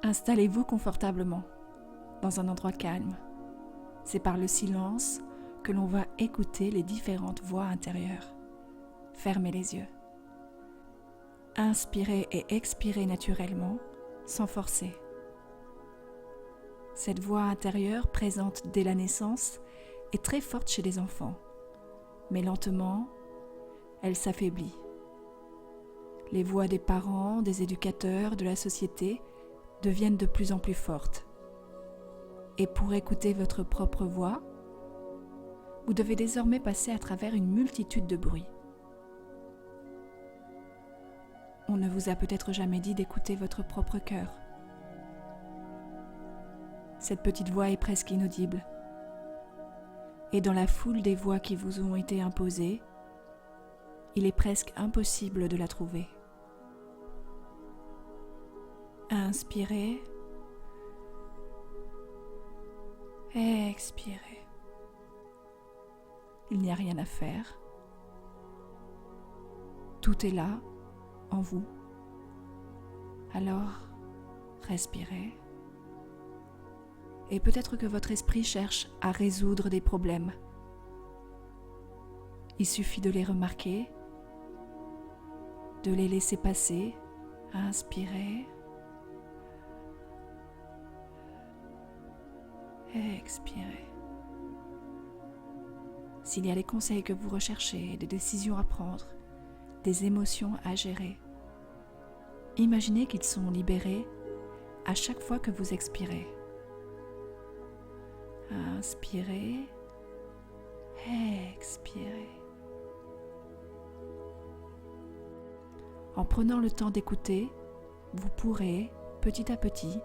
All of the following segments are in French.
Installez-vous confortablement, dans un endroit calme. C'est par le silence que l'on va écouter les différentes voix intérieures. Fermez les yeux. Inspirez et expirez naturellement, sans forcer. Cette voix intérieure, présente dès la naissance, est très forte chez les enfants, mais lentement, elle s'affaiblit. Les voix des parents, des éducateurs, de la société deviennent de plus en plus fortes. Et pour écouter votre propre voix, vous devez désormais passer à travers une multitude de bruits. On ne vous a peut-être jamais dit d'écouter votre propre cœur. Cette petite voix est presque inaudible. Et dans la foule des voix qui vous ont été imposées, il est presque impossible de la trouver. Inspirez. Expirez. Il n'y a rien à faire. Tout est là, en vous. Alors, respirez. Et peut-être que votre esprit cherche à résoudre des problèmes. Il suffit de les remarquer, de les laisser passer, inspirer, expirer. S'il y a des conseils que vous recherchez, des décisions à prendre, des émotions à gérer, imaginez qu'ils sont libérés à chaque fois que vous expirez. Inspirez, expirez. En prenant le temps d'écouter, vous pourrez, petit à petit,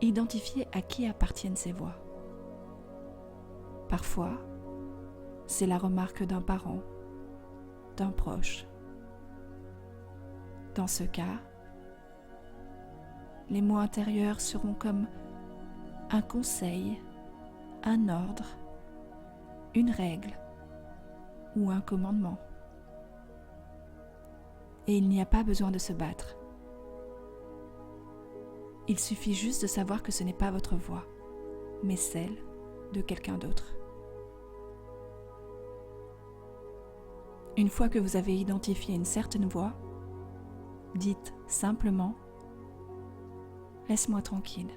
identifier à qui appartiennent ces voix. Parfois, c'est la remarque d'un parent, d'un proche. Dans ce cas, les mots intérieurs seront comme un conseil, un ordre, une règle ou un commandement. Et il n'y a pas besoin de se battre. Il suffit juste de savoir que ce n'est pas votre voix, mais celle de quelqu'un d'autre. Une fois que vous avez identifié une certaine voix, dites simplement « Laisse-moi tranquille »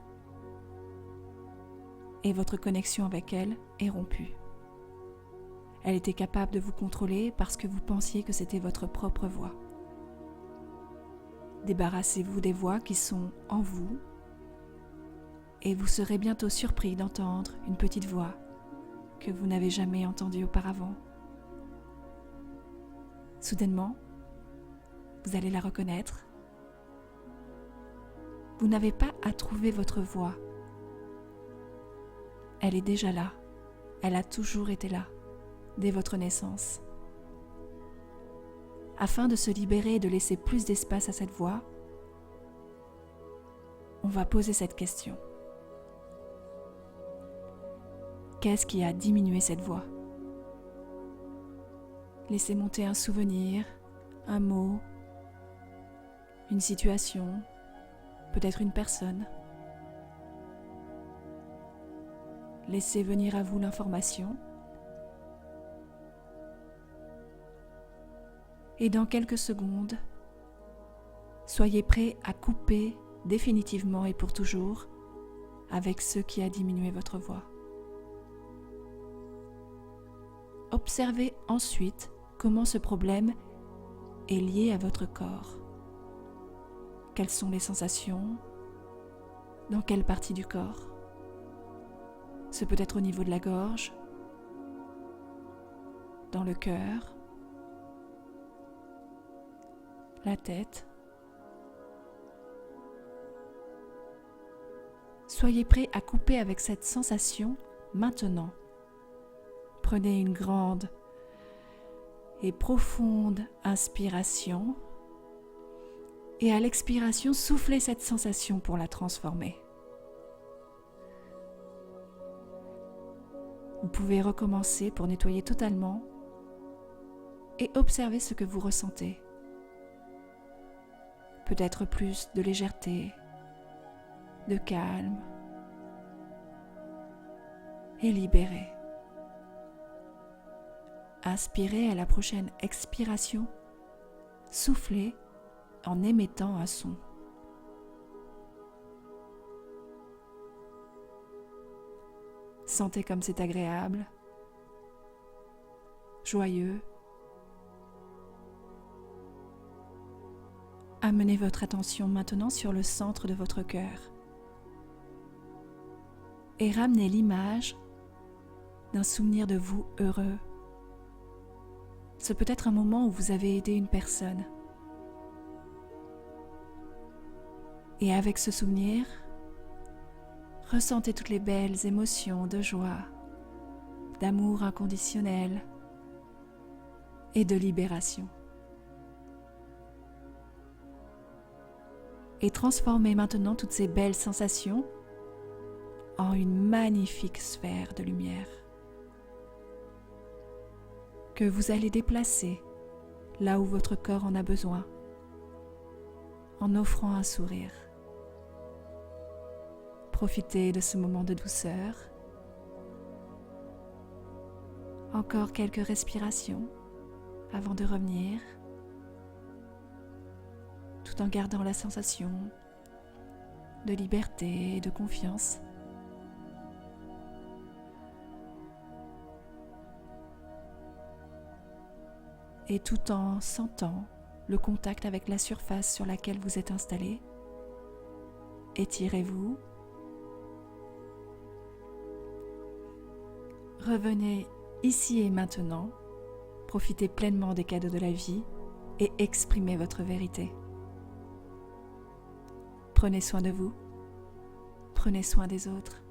et votre connexion avec elle est rompue. Elle était capable de vous contrôler parce que vous pensiez que c'était votre propre voix. Débarrassez-vous des voix qui sont en vous et vous serez bientôt surpris d'entendre une petite voix que vous n'avez jamais entendue auparavant. Soudainement, vous allez la reconnaître. Vous n'avez pas à trouver votre voix. Elle est déjà là. Elle a toujours été là, dès votre naissance. Afin de se libérer et de laisser plus d'espace à cette voix, on va poser cette question. Qu'est-ce qui a diminué cette voix ? Laissez monter un souvenir, un mot, une situation, peut-être une personne. Laissez venir à vous l'information. Et dans quelques secondes, soyez prêts à couper définitivement et pour toujours avec ce qui a diminué votre voix. Observez ensuite comment ce problème est lié à votre corps. Quelles sont les sensations ? Dans quelle partie du corps ? Ce peut être au niveau de la gorge, dans le cœur, la tête. Soyez prêts à couper avec cette sensation maintenant. Prenez une grande et profonde inspiration et à l'expiration, soufflez cette sensation pour la transformer. Vous pouvez recommencer pour nettoyer totalement et observer ce que vous ressentez. Peut-être plus de légèreté, de calme et libéré. Inspirez à la prochaine expiration, soufflez en émettant un son. Sentez comme c'est agréable, joyeux. Amenez votre attention maintenant sur le centre de votre cœur et ramenez l'image d'un souvenir de vous heureux. Ce peut être un moment où vous avez aidé une personne. Et avec ce souvenir, ressentez toutes les belles émotions de joie, d'amour inconditionnel et de libération. Et transformez maintenant toutes ces belles sensations en une magnifique sphère de lumière que vous allez déplacer là où votre corps en a besoin, en offrant un sourire. Profitez de ce moment de douceur. Encore quelques respirations avant de revenir, tout en gardant la sensation de liberté et de confiance. Et tout en sentant le contact avec la surface sur laquelle vous êtes installé, étirez-vous. Revenez ici et maintenant, profitez pleinement des cadeaux de la vie et exprimez votre vérité. Prenez soin de vous, prenez soin des autres.